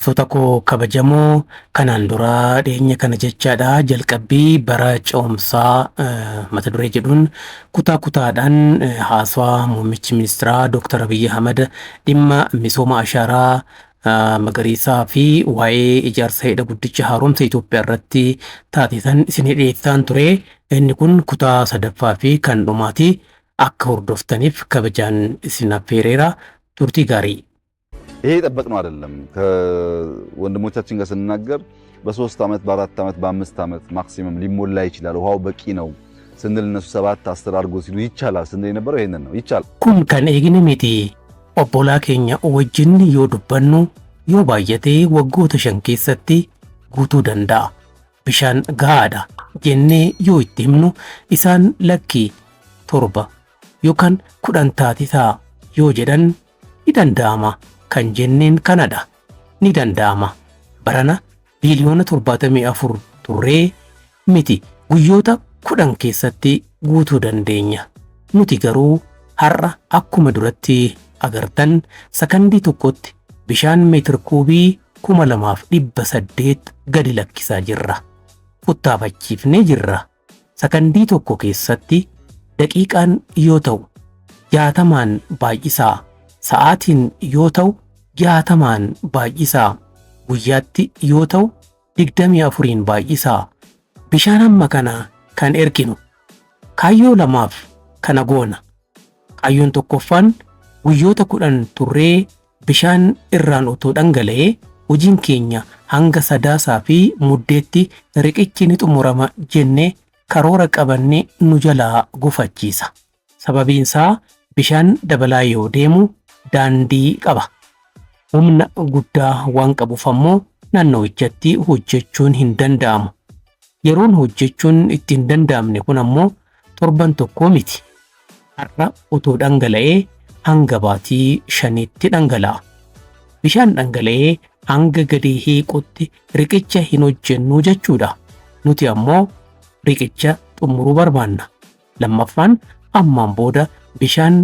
Sotako kabajamoo kanaan dura dhiyeenya kana jechaadha jalqabbii bara ce'umsaa mata duree jedhuun kutaadhaan haasawaa muummichi ministeeraa Dr. Abiy Ahmed dhimma misooma ashaaraa magariisaa fi waa'ee ijaarsa hidha guddicha haaromsa Itoophiyaa irratti taasisan isinii dhiyeessaan ture. Inni kun kutaa sadaffaa fi kan dhumaati. Akka hordoftaniif kabajaan isin affeereera. turtii ጋሪ ይሄ ጠበቅነው አይደለም። ከወንድሞቻችን ጋር ስንናገር በ3 ዓመት በ4 ዓመት በ5 ዓመት ማክሲመም ሊሞላ ይችላል ውሃው በቂ ነው ስንል እነሱ 7 10 አድርጎ ሲሉ ይቻላል ስንል የነበረው ይሄንን ነው ይቻላል kun kan eegine miti obbolaa keenya wajjin yoo dubbannu yoo baay'ate waggoota 5 keessatti guutuu danda'a bishaan gahaadha jennee yoo itti himnu isaan lakkii 7 yookaan 10 taatisaa yoo jedhan ni danda'ama kan jenneen kanadha ni danda'ama barana biiliyoona 74 turree miti guyyoota 10 keessatti guutuu dandeenya nuti garuu har'a akkuma duratti agartan sakandii tokkotti bishaan meetir kuubii 2800 gadi lakkisaa jirra futtaafachiifnee jirra sakandii tokko keessatti daqiiqaan yoo ta'u 60maan baay'isaa sa'aatiin yoo ta'u 60maan baay'isaa guyyaatti yoo ta'u 24 baay'isaa bishaan amma kana kan erginu kaayyoo lamaaf kana goona kaayyoon tokkoffaan guyyoota 10 turree bishaan irraan otoo dhangala'ee hojiin keenya hanga sadaasaa fi muddeetti riqichi ni xumurama jennee karoora qabannee nu jalaa gufachiisa sababiinsaa bishaan dabalaa yoo deemu daandii qaba humna guddaa waan qabuuf ammoo naannowichatti hojjechuun hin danda'amu yeroon hojjechuun itti hin danda'amne kun ammoo torban tokko miti har'a otoo dhangala'ee hanga baatii 5tti dhangala'a bishaan dhangala'ee hanga gadi hiiqutti riqicha hin hojjennu jechuudha nuti ammoo riqicha xumuruu barbaanna lammaffaan ammaan booda bishaan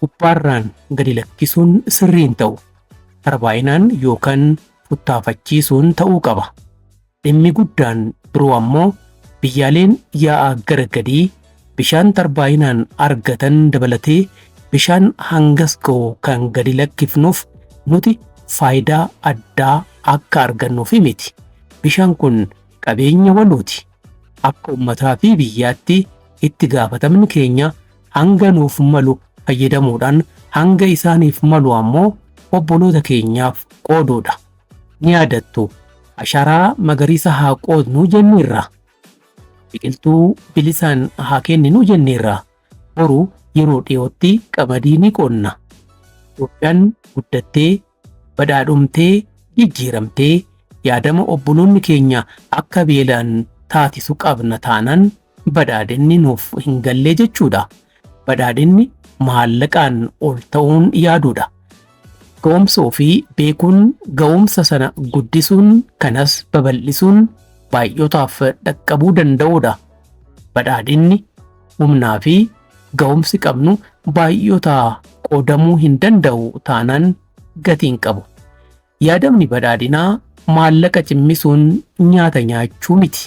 gubbaarraan gadi lakkisuun sirriin ta'u tarbaayinaan yookaan futtaafachiisuun ta'uu qaba dhimmi guddaan biroo ammoo biyyaaleen yaa'aa gara gadii bishaan tarbaayinaan argatan dabalatee bishaan hangas ga'u kan gadi lakkifnuuf nuti faayidaa addaa akka argannuuf miti bishaan kun qabeenya waluuti akka ummataa fi biyyaatti itti gaafatamni keenya hanga nuuf malu fayyadamuudhaan hanga isaaniif malu ammoo obboloota keenyaaf qooduudha ni yaadattu ashaaraa magariisa haa qoodnu jenneerra biqiltuu bilisaan haa kenninu jenneerra boru yeroo dhiyootti qamadii ni qonna Itoophiyaan guddattee badhaadhumtee jijjiiramtee yaadama obboloonni keenya akka beelaan taasisu qabna taanaan badhaadhinni nuuf hin galle jechuudha badhaadhinni maallaqaan ol ta'uun yaaduudha ga'umsa fi beekuun ga'umsa sana guddisuun kanas babal'isuun baay'otaaf dhaqqabuu danda'uudha badhaadhinni humnaa fi ga'umsi qabnu baay'otaa qoodamuu hin danda'u taanaan gatiin qabu yaadamni badhaadhinaa maallaqa cimmisuun nyaata nyaachuu miti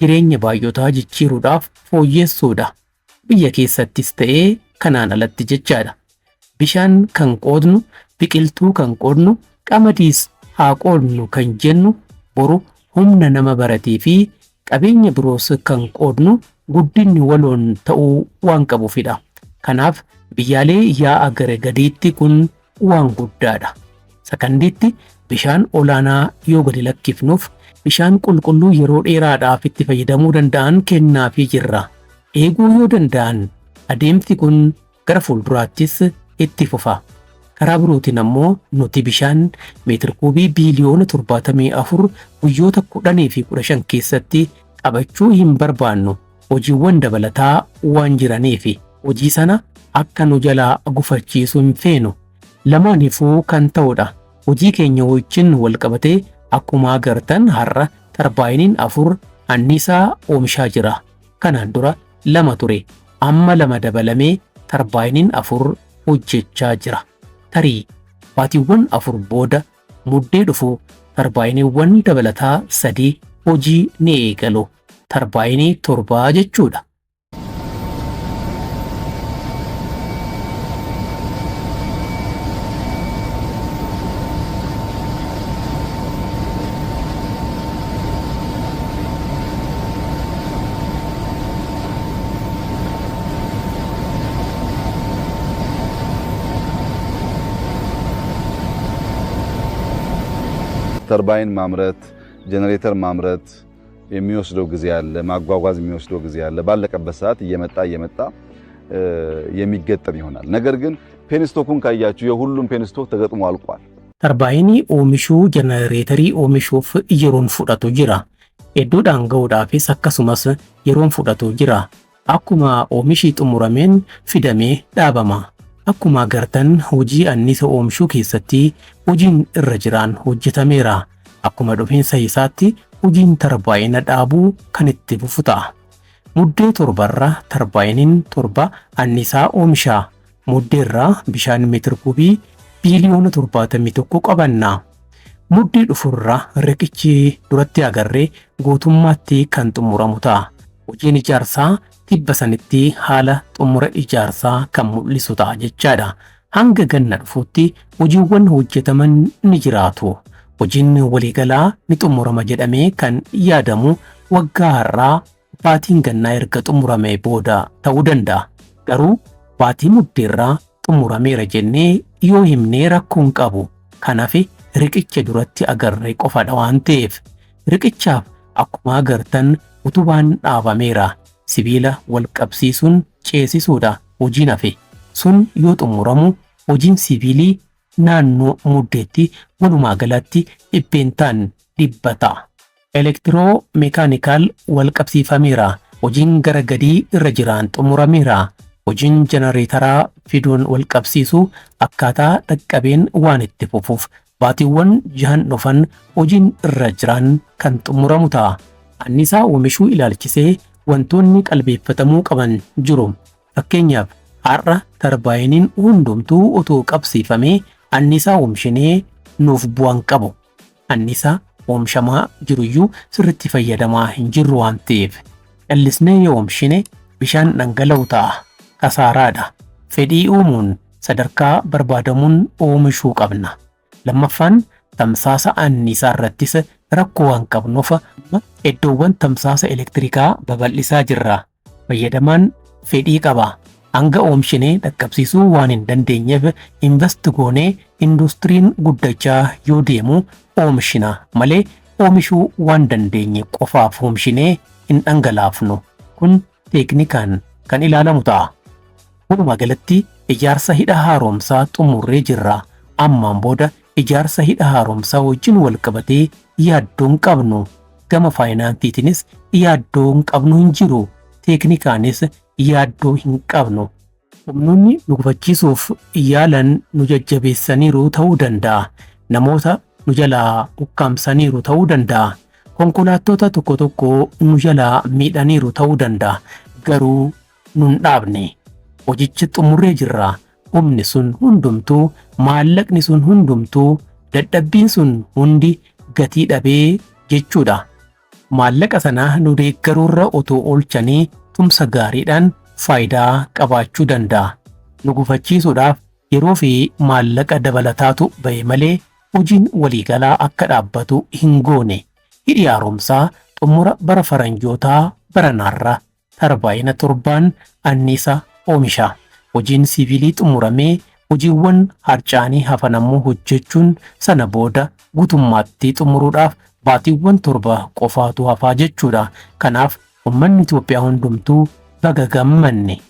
jireenya baay'otaa jijjiiruudhaaf fooyyessuudha biyya keessattis ta'ee kanaan alatti jechaadha bishaan kan qoodnu biqiltuu kan qoodnu qamadiis haa qoodnu kan jennu boru humna nama baratee fi qabeenya biroos kan qoodnu guddinni waloon ta'uu waan qabuufidha kanaaf biyyaalee yaa'a gara gadiitti kun waan guddaadha sakandiitti bishaan olaanaa yoo gadi lakkifnuuf bishaan qulqulluu yeroo dheeraadhaaf itti fayyadamuu danda'an kennaafii jirra eeguu yoo danda'an adeemsi kun gara fuulduraattis itti fufa karaa birootiin ammoo nuti bishaan meetir kuubii biiliyoona 74 guyyoota 10 fi 15 keessatti qabachuu hin barbaannu hojiiwwan dabalataa waan jiraniif hojii sana akka nu jalaa gufachiisuu hin feenu lamaanifuu kan ta'udha hojii keenya wajjin wal qabatee akkuma agartan har'a tarbaayiniin 4 anniisaa oomishaa jira kanaan dura 2 ture amma 2 dabalamee tarbaayiniin 4 hojjechaa jira tarii baatiiwwan 4 booda muddee dhufu tarbaayiniiwwan dabalataa 3 hojii ni eegalu. Tarbaayinii 7 jechuudha. ተርባይን ማምረት ጄነሬተር ማምረት የሚወስደው ጊዜ አለ፣ ማጓጓዝ የሚወስደው ጊዜ አለ። ባለቀበት ሰዓት እየመጣ የሚገጠም ይሆናል። ነገር ግን ፔንስቶኩን ካያችሁ የሁሉም ፔንስቶክ ተገጥሞ አልቋል። ተርባይኒ oomishuu ጄነሬተrii oomishuuf yeroon fudhatu jira. Hedduudhaan ga'uudhaafis akkasumas yeroon fudhatu jira. Akkuma oomishii xumurameen fidamee dhaabama. Akkuma agartan hojii annisa oomishuu keessatti hojiin irra jiraan hojjetameera. Akkuma dhufiinsa isaatti hojiin tarbaayina dhaabuu kan itti fufu ta'a. Muddee 7 tarbaayiniin 7 annisaa oomisha. Muddeerraa bishaan meetir kuubii biiliyoona 71 qabanna. Muddee dhufurraa riqichi duratti agarree guutummaatti kan xumuramu ta'a. Hojiin ijaarsaa tibba sanitti haala xumura ijaarsaa kan mul'isu ta'a jechaadha. Hanga ganna dhufuutti hojiiwwan hojjetaman ni jiraatu. Hojiin waliigalaa ni xumurama jedhamee kan yaadamu waggaa har'aa baatiin gannaa erga xumuramee booda ta'uu danda'a. Garuu baatii muddeerraa xumurameera jennee yoo himnee rakkoon qabu. Kanaaf riqicha duratti agarree qofadha waan ta'eef riqichaaf akkuma agartan utubaan dhaabameera. Sibiila wal qabsiisuun ceesisuudha hojiin hafe. Sun yoo xumuramu hojiin sibiilii naannoo muddeetti walumaa galatti dhibbeentaan 100 ta'a. Elektiroo meekaanikaal wal qabsiifameera. Hojiin gara gadii irra jiraan xumurameera. Hojiin jenereetaraa fiduun wal qabsiisuu akkaataa dhaqqabeen waan itti fufuuf baatiiwwan 6 dhufan hojiin irra jiraan kan xumuramu ta'a. Annisaa oomishuu ilaalchisee wantoonni qalbeeffatamuu qaban jiru. Fakkeenyaaf har'a tarbaayiniin hundumtuu otoo qabsiifamee annisaa oomishinee nuuf bu'aan qabu. Annisaa oomishamaa jiruyyuu sirriitti fayyadamaa hin jirru waan ta'eef callisnee yoo oomishine bishaan dhangala'u ta'a. Kasaaraadha. Fedhii uumuun sadarkaa barbaadamuun oomishuu qabna. Lammaffaan tamsaasa annisaa irrattis rakkoo waan qabnuuf iddoowwan tamsaasa elektirikaa babal'isaa jirra. Fayyadamaan fedhii qaba. Hanga oomishinee dhaqqabsiisuu waan hin dandeenyeef invest goonee industiriin guddachaa yoo deemu oomishina malee oomishuu waan dandeenye qofaaf oomishinee hin dhangalaafnu. Kun teeknikaan kan ilaalamu ta'a. Walumaa galatti ijaarsa hidha haaromsaa xumurree jirra. Ammaan booda ijaarsa hidha haaromsaa wajjin wal qabatee yaaddoon qabnu. Gama faayinaansiitiinis yaaddoon qabnu hin jiru. Teeknikaanis yaaddoo hin qabnu. Humnoonni nu gufachiisuuf yaalan nu jajjabeessaniiru ta'uu danda'a. Namoota nu jalaa ukkaamsaniiru ta'uu danda'a. Konkolaattota tokko nu jalaa miidhaniiru ta'uu danda'a. Garuu nun dhaabne. Hojichi xumurree jirra. Humni sun hundumtuu, maallaqni sun hundumtuu, dadhabbiin sun hundi gatii dhabee jechuudha. Maallaqa sana nu deeggaruurra otoo oolchanii tumsa gaariidhaan faayidaa qabaachuu danda'a. Nu gufachiisuudhaaf yeroo fi maallaqa dabalataatu ba'e malee hojiin waliigalaa akka dhaabbatu hin goone. Hidhi haaromsaa xumura bara faranjootaa baranaarra tarbaayina 7 annisaa oomisha. Hojiin sibiilii xumuramee hojiiwwan harcaanii hafan ammoo hojjechuun sana booda guutummaatti xumuruudhaaf baatiiwwan 7 qofaatu hafaa jechuudha. Kanaaf uummanni Itoophiyaa hundumtuu baga gammanne,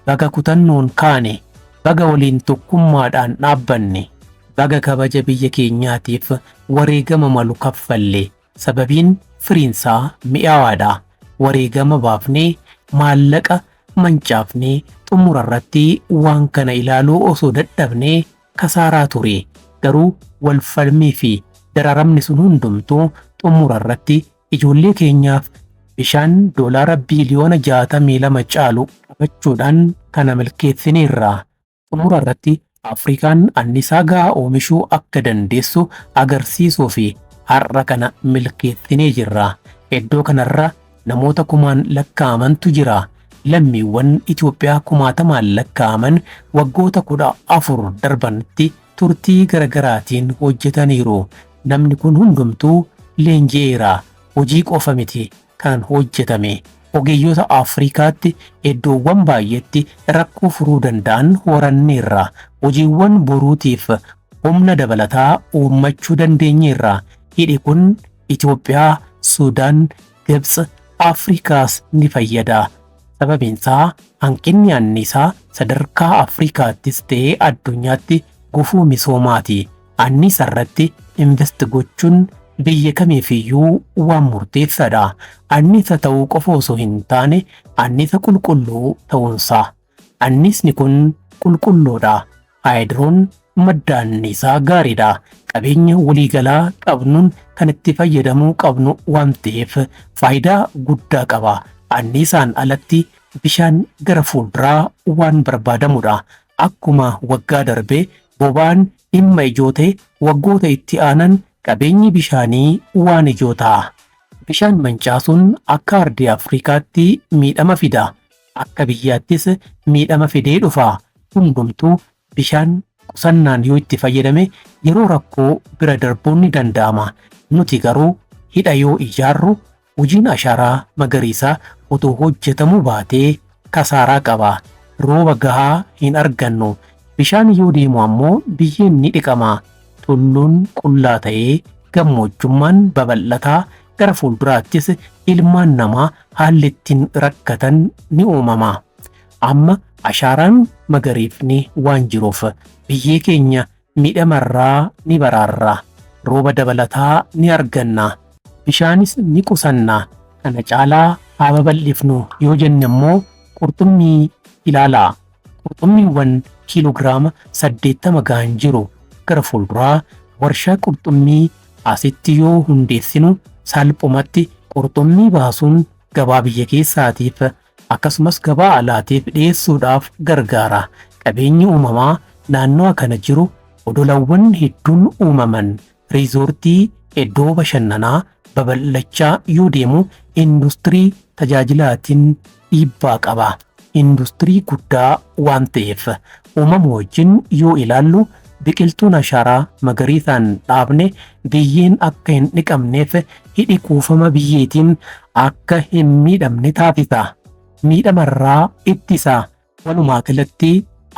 baga kutannoon kaane, baga waliin tokkummaadhaan dhaabbanne, baga kabaja biyya keenyaatiif wareegama malu kaffalle. Sababiin firiinsaa mi'aawaadha. Wareegama baafnee maallaqa mancaafnee xumura irratti waan kana ilaaluu osoo dadhabnee kasaaraa ture. Garuu wal falmii fi dararamni sun hundumtuu xumura irratti ijoollee keenyaaf bishaan doolaara biiliyoona 62 caalu qabachuudhaan kana milkeessineerra. Xumura irratti Afrikaan annisaa gahaa oomishuu akka dandeessu agarsiisuu fi har'a kana milkeessinee jirra. Iddoo kanarra namoota kumaan lakkaa'amantu jira. Lammiiwwan Itoophiyaa kumaatamaan lakkaa'aman waggoota 14 darbanitti turtii garaagaraatiin hojjetaniiru. Namni kun hundumtuu leenji'eera. Hojii qofa miti kan hojjetame. Ogeeyyota Afrikaatti iddoowwan baay'eetti rakkoo furuu danda'an horanneerra. Hojiiwwan boruutiif humna dabalataa uummachuu dandeenyeerra. Hidhi kun Itoophiyaa, Sudaan, Gibx, Afrikaas ni fayyada. Sababiinsaa hanqinni anniisaa sadarkaa Afrikaattis ta'ee addunyaatti gufuu misoomaati. Anniisa irratti invest gochuun biyya kamiifiyyuu waan murteessaadha. Anniisa ta'uu qofa osoo hin taane anniisa qulqulluu ta'uunsaa. Anniisni kun qulqulluudha. Haayidiroon madda anniisaa gaariidha. Qabeenya waliigalaa qabnuun kan itti fayyadamuu qabnu waan ta'eef faayidaa guddaa qaba. Anniisaan alatti bishaan gara fuulduraa waan barbaadamudha. Akkuma waggaa darbee boba'aan dhimma ijoo ta'e waggoota itti aanan qabeenyi bishaanii waan ijoo ta'a. Bishaan mancaasuun akka ardii Afrikaatti miidhama fida. Akka biyyaattis miidhama fidee dhufa. Hundumtuu bishaan qusannaan yoo itti fayyadame yeroo rakkoo bira darbuun ni danda'ama. Nuti garuu hidha yoo ijaarru hojiin ashaaraa magariisaa otoo hojjetamuu baatee kasaaraa qaba. Rooba gahaa hin argannu. Bishaan yoo deemu ammoo biyyeen ni dhiqama. Tulluun qullaa ta'ee gammoojjummaan babal'ataa gara fuulduraattis ilmaan namaa haalli ittiin rakkatan ni uumama. Amma ashaaraan magariifni waan jiruuf biyyee keenya miidhamarraa ni baraarra. Rooba dabalataa ni arganna. Bishaanis ni qusanna. Kana caalaa haa babal'ifnu yoo jenne immoo qurxummii ilaalaa. Qurxummiiwwan kiiloogiraama 80 gahan jiru. Gara fuulduraa warshaa qurxummii asitti yoo hundeessinu salphumatti qurxummii baasuun gabaa biyya keessaatiif akkasumas gabaa alaatiif dhiyeessuudhaaf gargaara. Qabeenyi uumamaa naannoo kana jiru odolawwan hedduun uumaman. Riizoortii iddoo bashannanaa babal'achaa yoo deemu industirii tajaajilaatiin dhiibbaa qaba. Industirii guddaa waan ta'eef uumama wajjin yoo ilaallu biqiltuun ashaaraa magariisaan dhaabne biyyeen akka hin dhiqamneef hidhi kuufama biyyeetiin akka hin miidhamne taasisa. Miidhamarraa ittisa. Walumaa galatti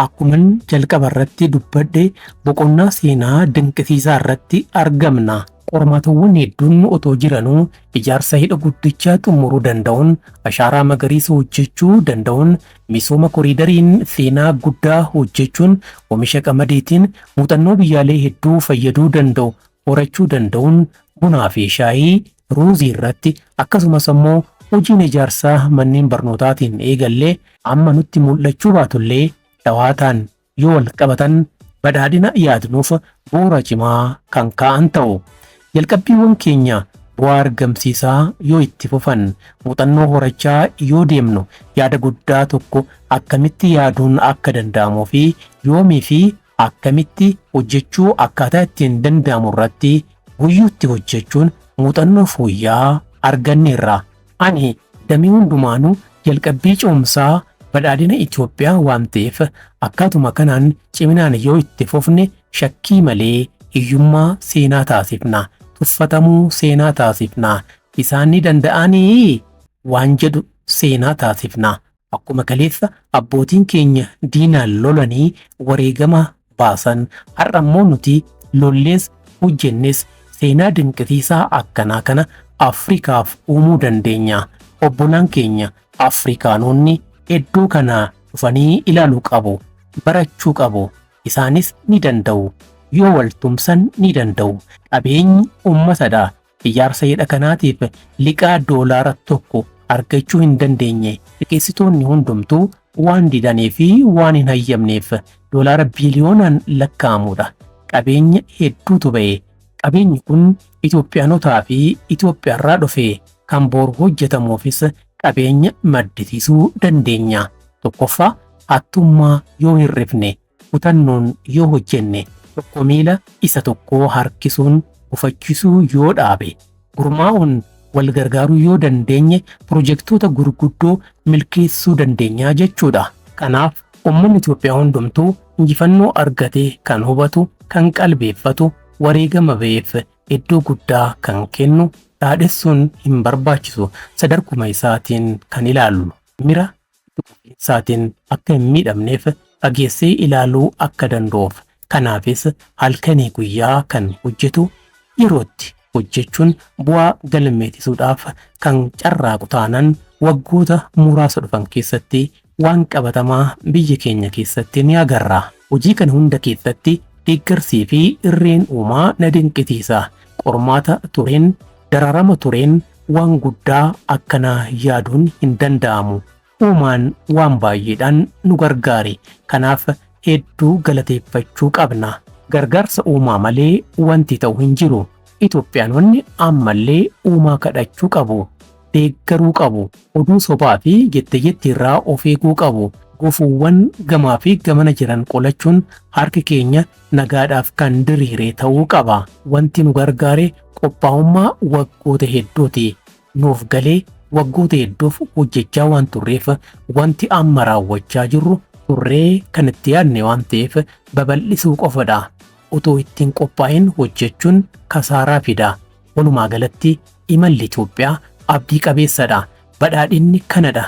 akkuman jalqaba irratti dubbadhe boqonnaa seenaa dinqisiisaa irratti argamna. Qormaatawwan hedduun otoo jiranuu ijaarsa hidha guddichaa xumuruu danda'uun, ashaaraa magariisa hojjechuu danda'uun, misooma koriidariin seenaa guddaa hojjechuun, oomisha qamadiitiin muuxannoo biyyaalee hedduu fayyaduu danda'u horachuu danda'uun, bunaa fi shaayii, ruuzii irratti akkasumas immoo hojiin ijaarsaa manneen barnootaatiin eegallee amma nutti mul'achuu baatullee dhawaataan yoo wal qabatan badhaadhina yaadnuuf bu'uura cimaa kan kaa'an ta'u. Jalqabbiiwwan keenya bu'aa argamsiisaa yoo itti fufan, muuxannoo horachaa yoo deemnu yaada guddaa tokko akkamitti yaaduun akka danda'amuu fi yoomii fi akkamitti hojjechuu akkaataa ittiin danda'amu irratti guyyuutti hojjechuun muuxannoo fooyya'aa arganneerra. Ani damee hundumaanuu jalqabbii ce'umsaa badhaadhina Itoophiyaa waan ta'eef akkaatuma kanaan ciminaan yoo itti fufne shakkii malee hiyyummaa seenaa taasifna. Tuffatamuu seenaa taasifna. Isaan ni danda'anii waan jedhu seenaa taasifna. Akkuma kaleessa abbootiin keenya diinaan lolanii wareegama baasan har'a immoo nuti lollees hojjennes seenaa dinqisiisaa akkanaa kana Afrikaaf uumuu dandeenya. Obbolaan keenya Afrikaanonni iddoo kana dhufanii ilaaluu qabu, barachuu qabu. Isaanis ni danda'u. Yoo wal tumsan ni danda'u. Qabeenyi uummatadha. Ijaarsa hidha kanaatiif liqaa doolaara tokko argachuu hin dandeenye. Liqeessitoonni hundumtuu waan didanii fi waan hin hayyamneef doolaara biiliyoonaan lakkaa'amudha. Qabeenya hedduutu ba'e. Qabeenyi kun Itoophiyaanotaa fi Itoophiyaarraa dhufe kan boru hojjetamuufis qabeenya maddisiisuu dandeenya. Tokkoffaa hattummaa yoo hirrifne kutannoon yoo hojjenne tokko miila isa tokkoo harkisuun gufachiisuu yoo dhaabe gurmaa'uun wal gargaaruu yoo dandeenye pirojektoota gurguddoo milkeessuu dandeenya jechuudha. Kanaaf uummanni Itoophiyaa hundumtuu injifannoo argatee kan hubatu, kan qalbeeffatu, wareegama ba'eef iddoo guddaa kan kennu dhaadhessuun hin barbaachisu. Sadarkuma isaatiin kan ilaallu mira isaatiin akka hin miidhamneef dhageessee ilaaluu akka danda'uuf. Kanaafis halkanii guyyaa kan hojjetu yerootti hojjechuun bu'aa galmeessisuudhaaf kan carraaqu taanaan waggoota muraasa dhufan keessatti waan qabatamaa biyya keenya keessatti ni agarra. Hojii kana hunda keessatti deeggarsii fi irreen uumaa na dinqisiisa. Qormaata tureen, dararama tureen waan guddaa akkanaa yaaduun hin danda'amu. Uumaan waan baay'eedhaan nu gargaare. Kanaaf hedduu galateeffachuu qabna. Gargaarsa uumaa malee wanti ta'u hin jiru. Itoophiyaanonni ammallee uumaa kadhachuu qabu. Deeggaruu qabu. Oduu sobaa fi jettirraa of eeguu qabu. Gufuuwwan gamaa fi gamana jiran qolachuun harki keenya nagaadhaaf kan diriire ta'uu qaba. Wanti nu gargaare qophaa'ummaa waggoota hedduuti. Nuuf galee waggoota hedduuf hojjechaa waan turreef wanti amma raawwachaa jirru turree kan itti yaadne waan ta'eef babal'isuu qofadha. Otoo ittiin qophaa'in hojjechuun kasaaraa fida. Walumaa galatti imalli Itoophiyaa abdii qabeessadha. Badhaadhinni kanadha.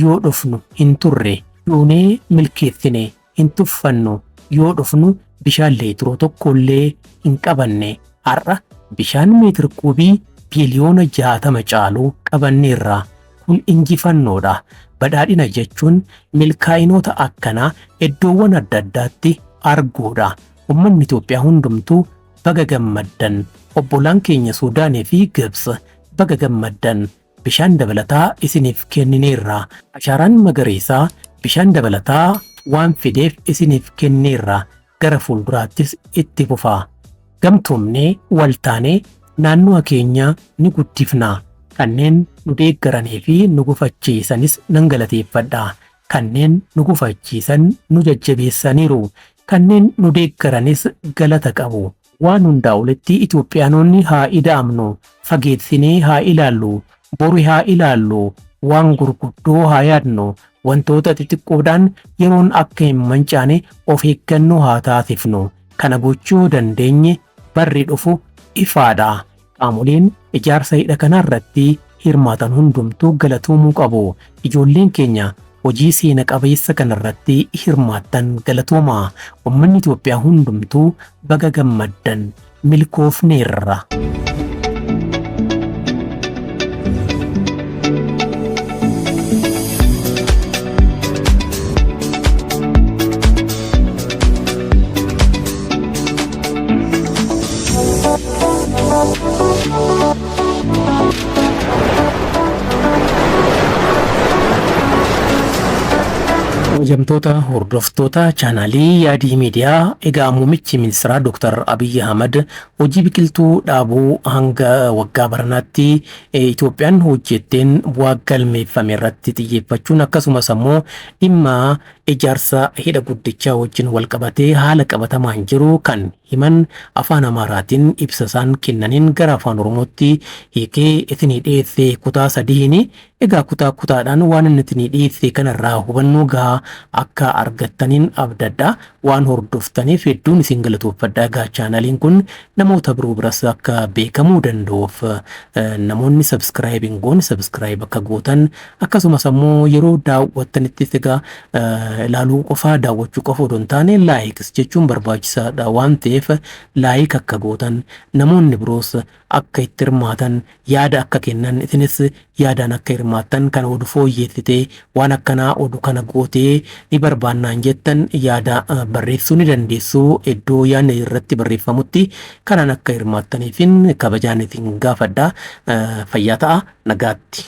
Yoo dhufnu hin turre, duunee milkeessine hin tuffannu. Yoo dhufnu bishaan leetiroo tokkollee hin qabanne. Har'a bishaan meetir kuubii biliyoona 60 caaluu qabanneerra. Kun injifannoodha. Badhaadhina jechuun milkaa'inoota akkanaa iddoowwan adda addaatti arguudha. Uummanni Itoophiyaa hundumtuu baga gammaddan. Obbolaan keenya Suudaanii fi Gibs baga gammaddan. Bishaan dabalataa isiniif kennineerra. Ashaaraan magariisaa bishaan dabalataa waan fideef isiniif kenneerra. Gara fuulduraattis itti fufaa. Gamtoomnee waltaanee naannoo keenya ni guddifna. Kanneen nu deeggaranii fi nu gufachiisanis nan galateeffadha. Kanneen nu gufachiisan nu jajjabeessaniiru. Kanneen nu deeggaranis galata qabu. Waan hundaa olitti Itoophiyaanonni haa ida'amnu. Fageessinee haa ilaallu. Boru haa ilaallu. Waan gurguddoo haa yaadnu. Wantoota xixiqqoodhaan yeroon akka hin mancaane of eeggannoo haa taasifnu. Kana gochuu dandeenye barri dhufu ifaadha. Qaamoleen ijaarsa hidha kanarratti hirmaatan hundumtuu galatoomuu qabu. Ijoolleen keenya hojii seena qabeessa kanarratti hirmaattan galatoomaa. Uummanni Itoophiyaa hundumtuu baga gammaddan. Milkoofneerra. Jamtoota hordoftoota chaanaalii Yaadii Miidiyaa, egaa muummichi ministeeraa Dr. Abiy Ahmad hojii biqiltuu dhaabuu hanga waggaa baranaatti Itoophiyaan hojjetteen bu'aa galmeeffame irratti xiyyeeffachuun akkasumas immoo dhimma ijaarsa hidha guddichaa wajjin wal qabatee haala qabatamaan jiru kan himan afaan Amaaraatiin ibsa isaan kennaniin gara afaan Oromootti hiikee isinii dhiyeesse kutaa sadiini. Egaa kutaadhaan waan inni isinii dhiyeesse kanarraa hubannoo gahaa akka argattaniin abdadha. Waan hordoftaniif hedduun isin galatoomfadha. Egaa chaanaaliin kun namoota biroo biras akka beekamuu danda'uuf namoonni sabskiraayib goon sabskiraayib akka gootan akkasumas immoo yeroo daawwattanittis egaa ilaaluu qofaa daawwachuu qofa odoo hin taane laayikis jechuun barbaachisaadha waan ta'eef laayik akka gootan namoonni biroos akka itti hirmaatan yaada akka kennan isinis yaadaan akka hirmaattan kan oduu fooyyeessitee waan akkanaa oduu kana gootee ni barbaannaan jettan yaada barreessuu ni dandeessu. Iddoo yaadni irratti barreeffamutti kanaan akka hirmaattaniifin kabajaan isin gaafadha. Fayyaa ta'a. Nagaatti.